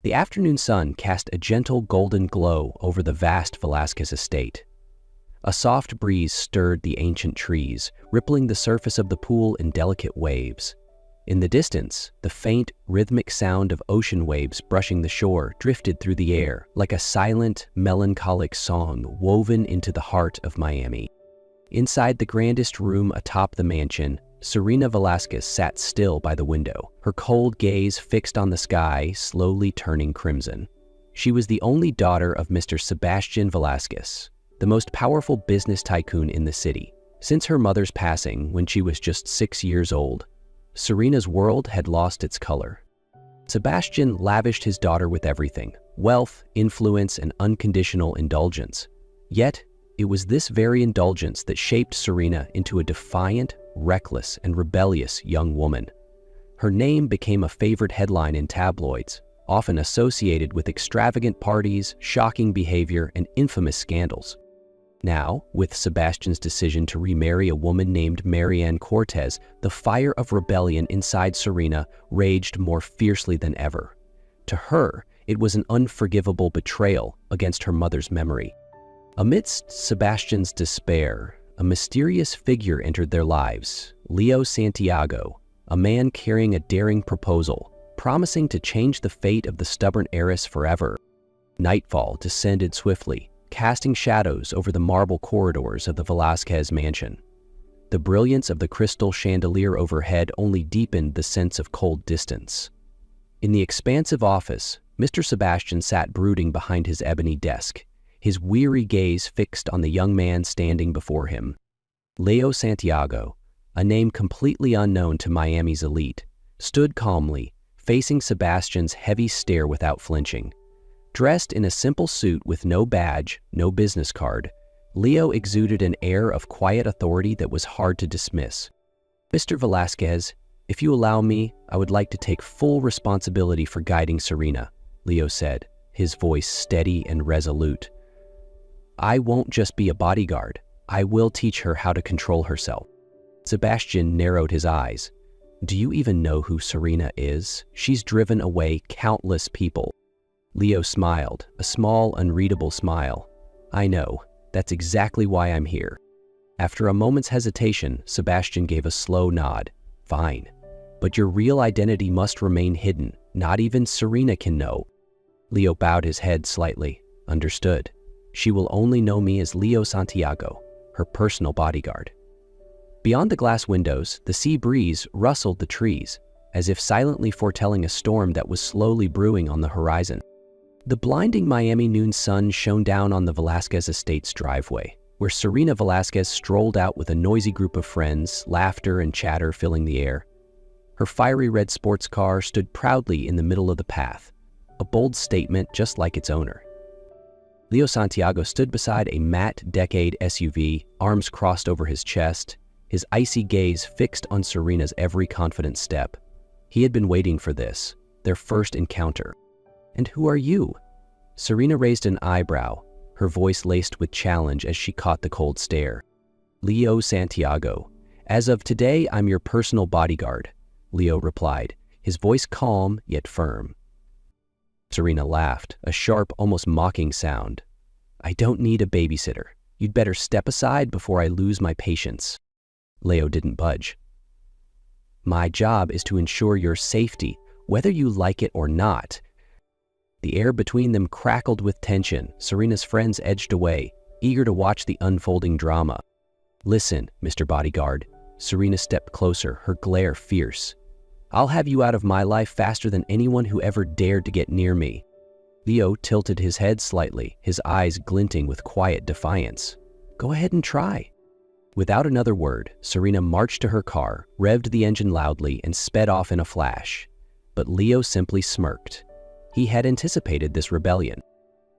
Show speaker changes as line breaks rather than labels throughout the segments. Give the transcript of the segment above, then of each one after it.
The afternoon sun cast a gentle golden glow over the vast Velázquez estate. A soft breeze stirred the ancient trees, rippling the surface of the pool in delicate waves. In the distance, the faint, rhythmic sound of ocean waves brushing the shore drifted through the air like a silent, melancholic song woven into the heart of Miami. Inside the grandest room atop the mansion, Serena Velázquez sat still by the window, her cold gaze fixed on the sky, slowly turning crimson. She was the only daughter of Mr. Sebastian Velázquez, the most powerful business tycoon in the city. Since her mother's passing when she was just 6 years old, Serena's world had lost its color. Sebastian lavished his daughter with everything: wealth, influence, and unconditional indulgence. Yet, it was this very indulgence that shaped Serena into a defiant, reckless, and rebellious young woman. Her name became a favored headline in tabloids, often associated with extravagant parties, shocking behavior, and infamous scandals. Now, with Sebastian's decision to remarry a woman named Marianne Cortez, the fire of rebellion inside Serena raged more fiercely than ever. To her, it was an unforgivable betrayal against her mother's memory. Amidst Sebastian's despair, a mysterious figure entered their lives: Leo Santiago, a man carrying a daring proposal, promising to change the fate of the stubborn heiress forever. Nightfall descended swiftly, casting shadows over the marble corridors of the Velázquez mansion. The brilliance of the crystal chandelier overhead only deepened the sense of cold distance. In the expansive office, Mr. Sebastian sat brooding behind his ebony desk, his weary gaze fixed on the young man standing before him. Leo Santiago, a name completely unknown to Miami's elite, stood calmly, facing Sebastian's heavy stare without flinching. Dressed in a simple suit with no badge, no business card, Leo exuded an air of quiet authority that was hard to dismiss. "Mr. Velázquez, if you allow me, I would like to take full responsibility for guiding Serena," Leo said, his voice steady and resolute. "I won't just be a bodyguard. I will teach her how to control herself." Sebastian narrowed his eyes. "Do you even know who Serena is? She's driven away countless people." Leo smiled, a small, unreadable smile. "I know. That's exactly why I'm here." After a moment's hesitation, Sebastian gave a slow nod. "Fine. But your real identity must remain hidden. Not even Serena can know." Leo bowed his head slightly. "Understood. She will only know me as Leo Santiago, her personal bodyguard." Beyond the glass windows, the sea breeze rustled the trees, as if silently foretelling a storm that was slowly brewing on the horizon. The blinding Miami noon sun shone down on the Velázquez estate's driveway, where Serena Velázquez strolled out with a noisy group of friends, laughter and chatter filling the air. Her fiery red sports car stood proudly in the middle of the path, a bold statement just like its owner. Leo Santiago stood beside a matte Decade SUV, arms crossed over his chest, his icy gaze fixed on Serena's every confident step. He had been waiting for this, their first encounter. "And who are you?" Serena raised an eyebrow, her voice laced with challenge as she caught the cold stare. "Leo Santiago. As of today, I'm your personal bodyguard," Leo replied, his voice calm yet firm. Serena laughed, a sharp, almost mocking sound. "I don't need a babysitter. You'd better step aside before I lose my patience." Leo didn't budge. "My job is to ensure your safety, whether you like it or not." The air between them crackled with tension. Serena's friends edged away, eager to watch the unfolding drama. "Listen, Mr. Bodyguard." Serena stepped closer, her glare fierce. "I'll have you out of my life faster than anyone who ever dared to get near me." Leo tilted his head slightly, his eyes glinting with quiet defiance. "Go ahead and try." Without another word, Serena marched to her car, revved the engine loudly, and sped off in a flash. But Leo simply smirked. He had anticipated this rebellion.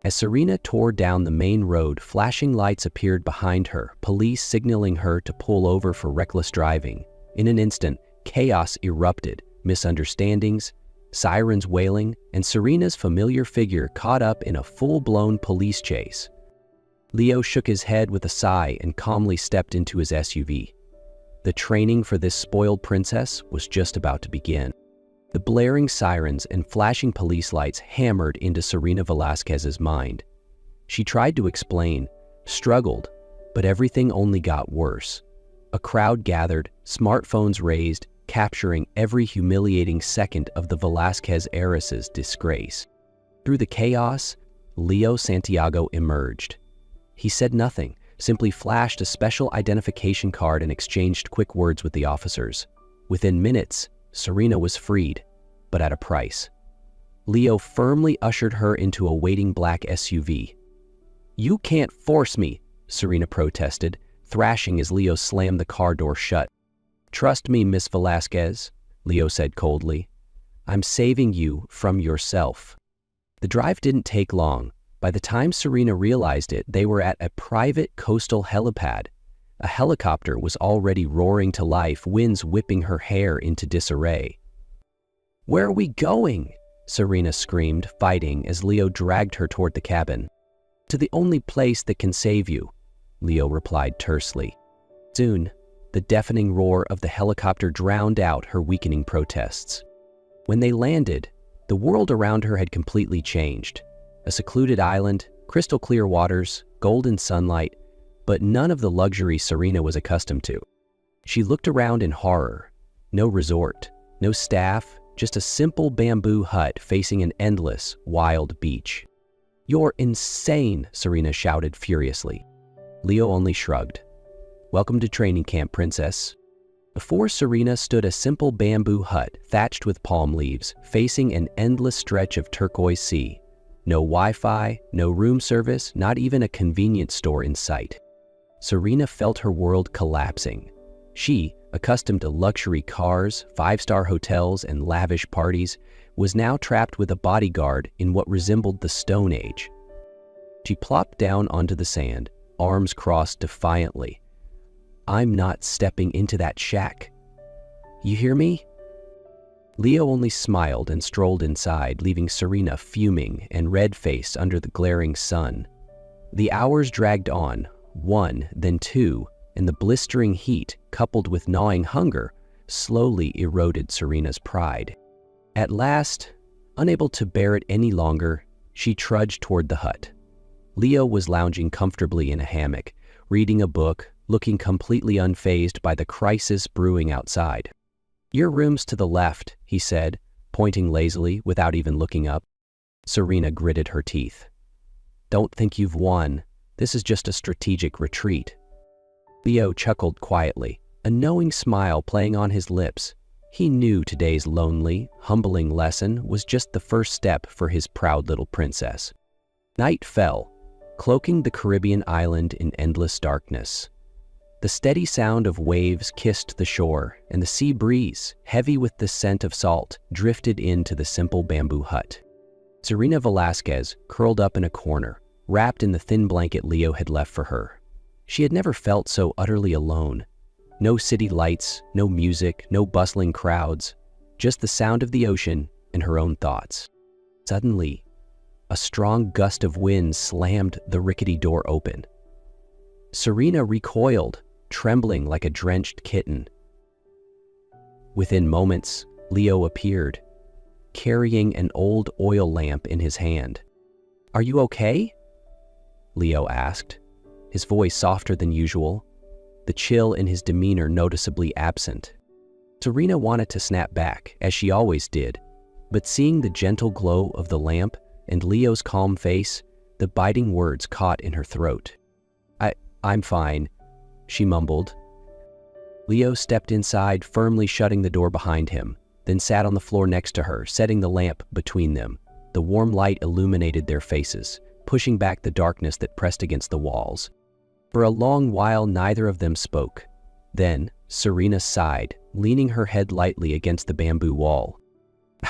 As Serena tore down the main road, flashing lights appeared behind her, police signaling her to pull over for reckless driving. In an instant, chaos erupted, misunderstandings, sirens wailing, and Serena's familiar figure caught up in a full-blown police chase. Leo shook his head with a sigh and calmly stepped into his SUV. The training for this spoiled princess was just about to begin. The blaring sirens and flashing police lights hammered into Serena Velasquez's mind. She tried to explain, struggled, but everything only got worse. A crowd gathered, smartphones raised, capturing every humiliating second of the Velasquez heiress's disgrace. Through the chaos, Leo Santiago emerged. He said nothing, simply flashed a special identification card and exchanged quick words with the officers. Within minutes, Serena was freed, but at a price. Leo firmly ushered her into a waiting black SUV. "You can't force me," Serena protested, thrashing as Leo slammed the car door shut. "Trust me, Miss Velasquez," Leo said coldly. "I'm saving you from yourself." The drive didn't take long. By the time Serena realized it, they were at a private coastal helipad. A helicopter was already roaring to life, winds whipping her hair into disarray. "Where are we going?" Serena screamed, fighting as Leo dragged her toward the cabin. "To the only place that can save you," Leo replied tersely. Soon, the deafening roar of the helicopter drowned out her weakening protests. When they landed, the world around her had completely changed. A secluded island, crystal clear waters, golden sunlight, but none of the luxury Serena was accustomed to. She looked around in horror. No resort, no staff, just a simple bamboo hut facing an endless, wild beach. "You're insane," Serena shouted furiously. Leo only shrugged. "Welcome to training camp, princess." Before Serena stood a simple bamboo hut thatched with palm leaves, facing an endless stretch of turquoise sea. No Wi-Fi, no room service, not even a convenience store in sight. Serena felt her world collapsing. She, accustomed to luxury cars, five-star hotels, and lavish parties, was now trapped with a bodyguard in what resembled the Stone Age. She plopped down onto the sand, arms crossed defiantly. "I'm not stepping into that shack. You hear me?" Leo only smiled and strolled inside, leaving Serena fuming and red-faced under the glaring sun. The hours dragged on, one, then two, and the blistering heat, coupled with gnawing hunger, slowly eroded Serena's pride. At last, unable to bear it any longer, she trudged toward the hut. Leo was lounging comfortably in a hammock, reading a book, looking completely unfazed by the crisis brewing outside. "Your room's to the left," he said, pointing lazily without even looking up. Serena gritted her teeth. "Don't think you've won. This is just a strategic retreat." Leo chuckled quietly, a knowing smile playing on his lips. He knew today's lonely, humbling lesson was just the first step for his proud little princess. Night fell, cloaking the Caribbean island in endless darkness. The steady sound of waves kissed the shore, and the sea breeze, heavy with the scent of salt, drifted into the simple bamboo hut. Serena Velasquez curled up in a corner, wrapped in the thin blanket Leo had left for her. She had never felt so utterly alone. No city lights, no music, no bustling crowds, just the sound of the ocean and her own thoughts. Suddenly, a strong gust of wind slammed the rickety door open. Serena recoiled, trembling like a drenched kitten. Within moments, Leo appeared, carrying an old oil lamp in his hand. "Are you okay?" Leo asked, his voice softer than usual, the chill in his demeanor noticeably absent. Serena wanted to snap back, as she always did, but seeing the gentle glow of the lamp and Leo's calm face, the biting words caught in her throat. I'm fine," she mumbled. Leo stepped inside, firmly shutting the door behind him, then sat on the floor next to her, setting the lamp between them. The warm light illuminated their faces, pushing back the darkness that pressed against the walls. For a long while, neither of them spoke. Then, Serena sighed, leaning her head lightly against the bamboo wall.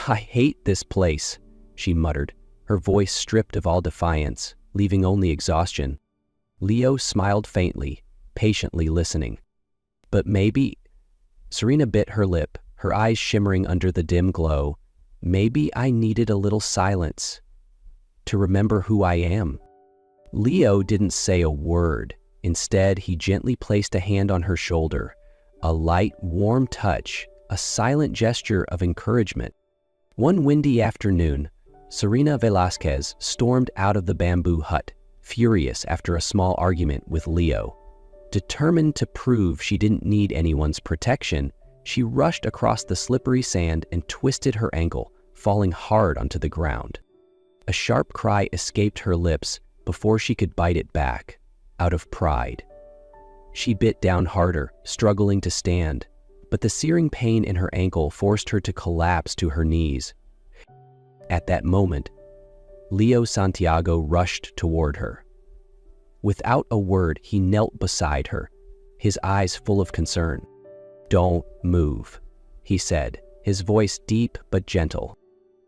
"I hate this place," she muttered, her voice stripped of all defiance, leaving only exhaustion. Leo smiled faintly, patiently listening. "But maybe—" Serena bit her lip, her eyes shimmering under the dim glow. "Maybe I needed a little silence to remember who I am." Leo didn't say a word. Instead, he gently placed a hand on her shoulder, a light, warm touch, a silent gesture of encouragement. One windy afternoon, Serena Velázquez stormed out of the bamboo hut, furious after a small argument with Leo. Determined to prove she didn't need anyone's protection, she rushed across the slippery sand and twisted her ankle, falling hard onto the ground. A sharp cry escaped her lips before she could bite it back, out of pride. She bit down harder, struggling to stand, but the searing pain in her ankle forced her to collapse to her knees. At that moment, Leo Santiago rushed toward her. Without a word, he knelt beside her, his eyes full of concern. "Don't move," he said, his voice deep but gentle.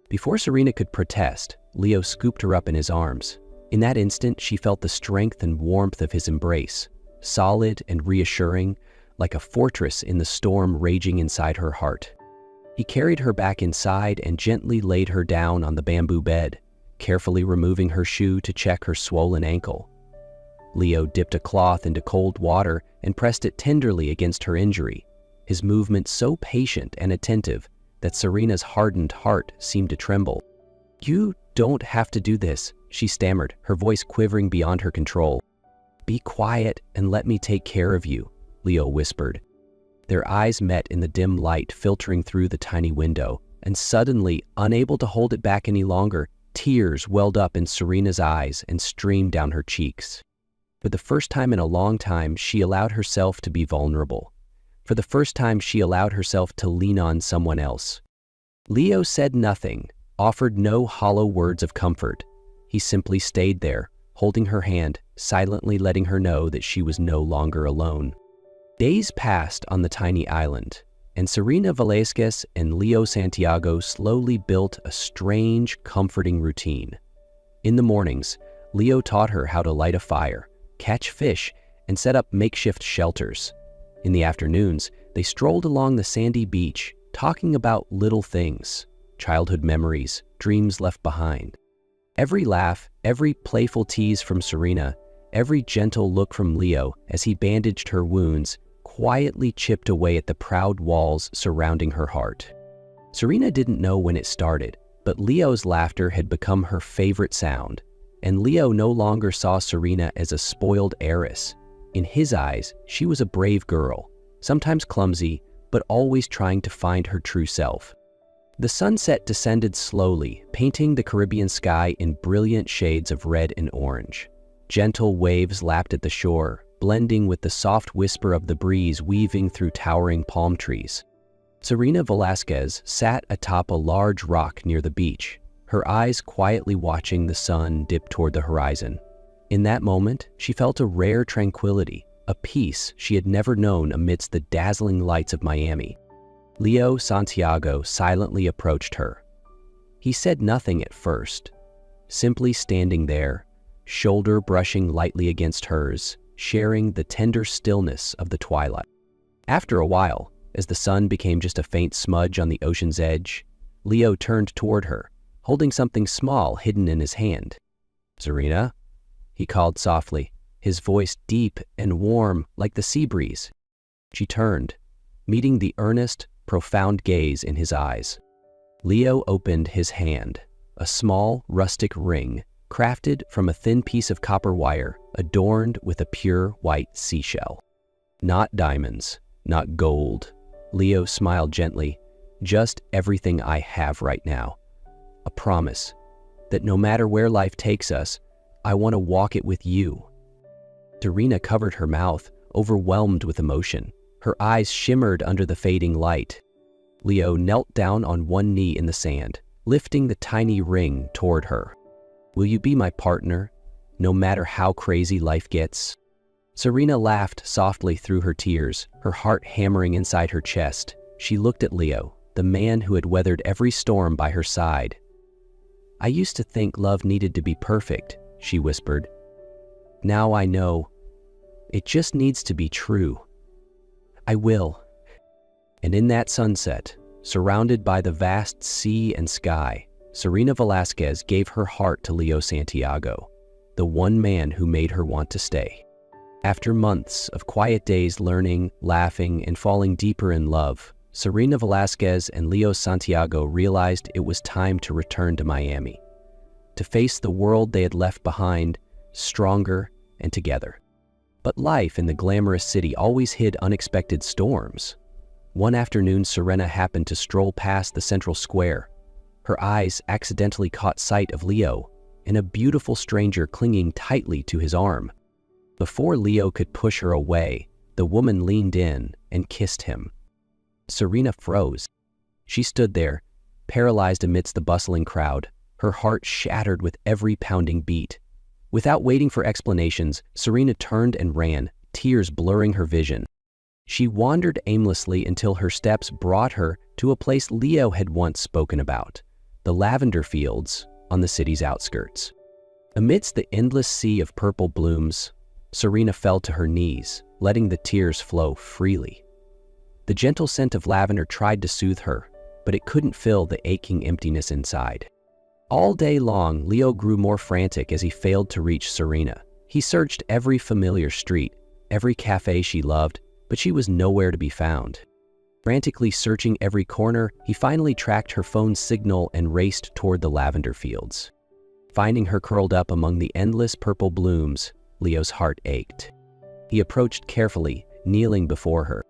Before Serena could protest, Leo scooped her up in his arms. In that instant, she felt the strength and warmth of his embrace, solid and reassuring, like a fortress in the storm raging inside her heart. He carried her back inside and gently laid her down on the bamboo bed, carefully removing her shoe to check her swollen ankle. Leo dipped a cloth into cold water and pressed it tenderly against her injury, his movement so patient and attentive that Serena's hardened heart seemed to tremble. "You don't have to do this," she stammered, her voice quivering beyond her control. "Be quiet and let me take care of you," Leo whispered. Their eyes met in the dim light filtering through the tiny window, and suddenly, unable to hold it back any longer, tears welled up in Serena's eyes and streamed down her cheeks. For the first time in a long time, she allowed herself to be vulnerable. For the first time, she allowed herself to lean on someone else. Leo said nothing, offered no hollow words of comfort. He simply stayed there, holding her hand, silently letting her know that she was no longer alone. Days passed on the tiny island, and Serena Velázquez and Leo Santiago slowly built a strange, comforting routine. In the mornings, Leo taught her how to light a fire, catch fish, and set up makeshift shelters. In the afternoons, they strolled along the sandy beach, talking about little things, childhood memories, dreams left behind. Every laugh, every playful tease from Serena, every gentle look from Leo as he bandaged her wounds, quietly chipped away at the proud walls surrounding her heart. Serena didn't know when it started, but Leo's laughter had become her favorite sound, and Leo no longer saw Serena as a spoiled heiress. In his eyes, she was a brave girl, sometimes clumsy, but always trying to find her true self. The sunset descended slowly, painting the Caribbean sky in brilliant shades of red and orange. Gentle waves lapped at the shore, blending with the soft whisper of the breeze weaving through towering palm trees. Serena Velázquez sat atop a large rock near the beach, her eyes quietly watching the sun dip toward the horizon. In that moment, she felt a rare tranquility, a peace she had never known amidst the dazzling lights of Miami. Leo Santiago silently approached her. He said nothing at first, simply standing there, shoulder brushing lightly against hers, sharing the tender stillness of the twilight. After a while, as the sun became just a faint smudge on the ocean's edge, Leo turned toward her, holding something small hidden in his hand. "Serena?" he called softly, his voice deep and warm like the sea breeze. She turned, meeting the earnest, profound gaze in his eyes. Leo opened his hand, a small, rustic ring, crafted from a thin piece of copper wire, adorned with a pure white seashell. "Not diamonds, not gold," Leo smiled gently, "just everything I have right now. A promise that no matter where life takes us, I want to walk it with you." Serena covered her mouth, overwhelmed with emotion. Her eyes shimmered under the fading light. Leo knelt down on one knee in the sand, lifting the tiny ring toward her. "Will you be my partner, no matter how crazy life gets?" Serena laughed softly through her tears, her heart hammering inside her chest. She looked at Leo, the man who had weathered every storm by her side. "I used to think love needed to be perfect," she whispered. "Now I know. It just needs to be true. I will." And in that sunset, surrounded by the vast sea and sky, Serena Velázquez gave her heart to Leo Santiago, the one man who made her want to stay. After months of quiet days learning, laughing, and falling deeper in love, Serena Velasquez and Leo Santiago realized it was time to return to Miami, to face the world they had left behind, stronger and together. But life in the glamorous city always hid unexpected storms. One afternoon, Serena happened to stroll past the central square. Her eyes accidentally caught sight of Leo and a beautiful stranger clinging tightly to his arm. Before Leo could push her away, the woman leaned in and kissed him. Serena froze. She stood there, paralyzed amidst the bustling crowd, her heart shattered with every pounding beat. Without waiting for explanations, Serena turned and ran, tears blurring her vision. She wandered aimlessly until her steps brought her to a place Leo had once spoken about, the lavender fields on the city's outskirts. Amidst the endless sea of purple blooms, Serena fell to her knees, letting the tears flow freely. The gentle scent of lavender tried to soothe her, but it couldn't fill the aching emptiness inside. All day long, Leo grew more frantic as he failed to reach Serena. He searched every familiar street, every cafe she loved, but she was nowhere to be found. Frantically searching every corner, he finally tracked her phone's signal and raced toward the lavender fields. Finding her curled up among the endless purple blooms, Leo's heart ached. He approached carefully, kneeling before her.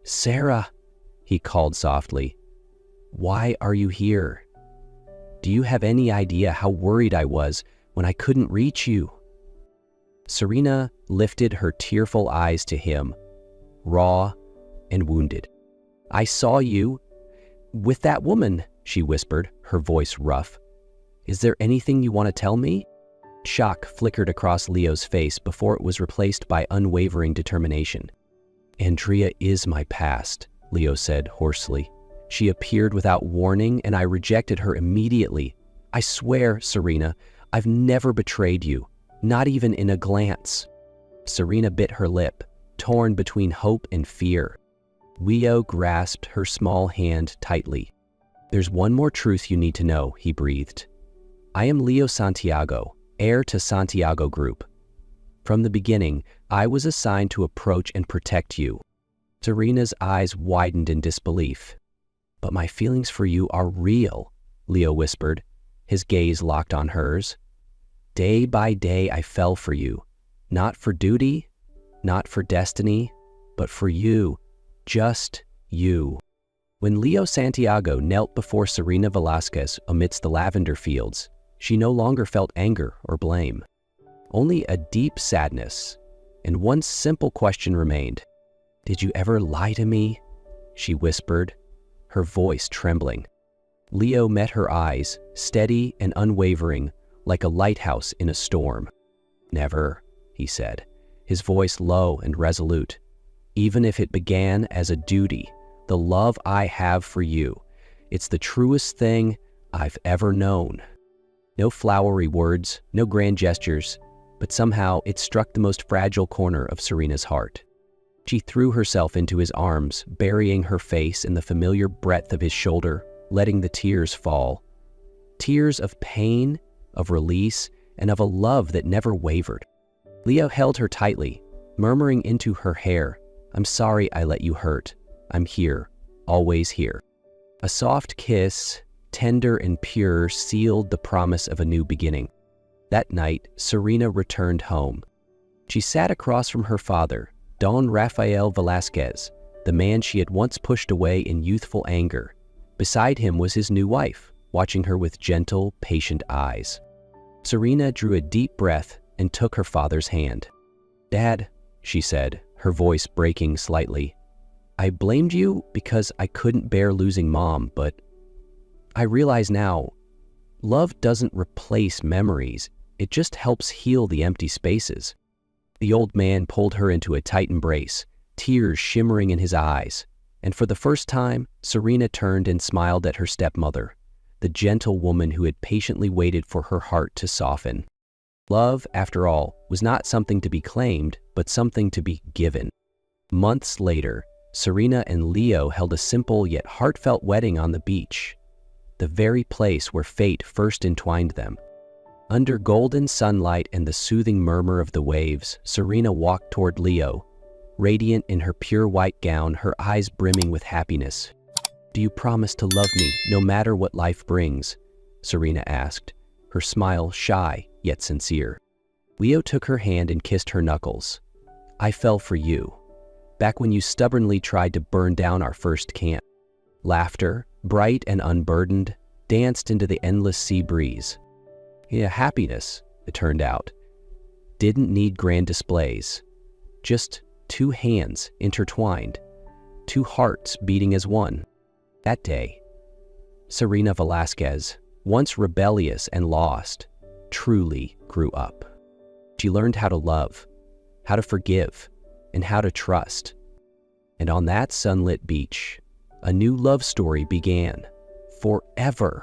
"Sarah," he called softly, "why are you here? Do you have any idea how worried I was when I couldn't reach you?" Serena lifted her tearful eyes to him, raw and wounded. "I saw you with that woman," she whispered, her voice rough. "Is there anything you want to tell me?" Shock flickered across Leo's face before it was replaced by unwavering determination. "Andrea is my past," Leo said hoarsely. "She appeared without warning and I rejected her immediately. I swear, Serena, I've never betrayed you, not even in a glance." Serena bit her lip, torn between hope and fear. Leo grasped her small hand tightly. "There's one more truth you need to know," he breathed. "I am Leo Santiago, heir to Santiago Group. From the beginning, I was assigned to approach and protect you." Serena's eyes widened in disbelief. "But my feelings for you are real," Leo whispered, his gaze locked on hers. "Day by day I fell for you, not for duty, not for destiny, but for you, just you." When Leo Santiago knelt before Serena Velasquez amidst the lavender fields, she no longer felt anger or blame. Only a deep sadness, and one simple question remained. "Did you ever lie to me?" she whispered, her voice trembling. Leo met her eyes, steady and unwavering, like a lighthouse in a storm. "Never," he said, his voice low and resolute. "Even if it began as a duty, the love I have for you, it's the truest thing I've ever known." No flowery words, no grand gestures, but somehow it struck the most fragile corner of Serena's heart. She threw herself into his arms, burying her face in the familiar breadth of his shoulder, letting the tears fall. Tears of pain, of release, and of a love that never wavered. Leo held her tightly, murmuring into her hair, "I'm sorry I let you hurt. I'm here, always here." A soft kiss, tender and pure, sealed the promise of a new beginning. That night, Serena returned home. She sat across from her father, Don Rafael Velasquez, the man she had once pushed away in youthful anger. Beside him was his new wife, watching her with gentle, patient eyes. Serena drew a deep breath and took her father's hand. "Dad," she said, her voice breaking slightly, "I blamed you because I couldn't bear losing Mom, but I realize now, love doesn't replace memories, it just helps heal the empty spaces." The old man pulled her into a tight embrace, tears shimmering in his eyes, and for the first time, Serena turned and smiled at her stepmother, the gentle woman who had patiently waited for her heart to soften. Love, after all, was not something to be claimed, but something to be given. Months later, Serena and Leo held a simple yet heartfelt wedding on the beach, the very place where fate first entwined them. Under golden sunlight and the soothing murmur of the waves, Serena walked toward Leo, Radiant in her pure white gown, her eyes brimming with happiness. "Do you promise to love me no matter what life brings?" Serena asked, her smile shy yet sincere. Leo took her hand and kissed her knuckles. "I fell for you, back when you stubbornly tried to burn down our first camp." Laughter, bright and unburdened, danced into the endless sea breeze. Yeah, happiness, it turned out, didn't need grand displays. Just two hands intertwined, two hearts beating as one. That day, Serena Velasquez, once rebellious and lost, truly grew up. She learned how to love, how to forgive, and how to trust. And on that sunlit beach, a new love story began, forever.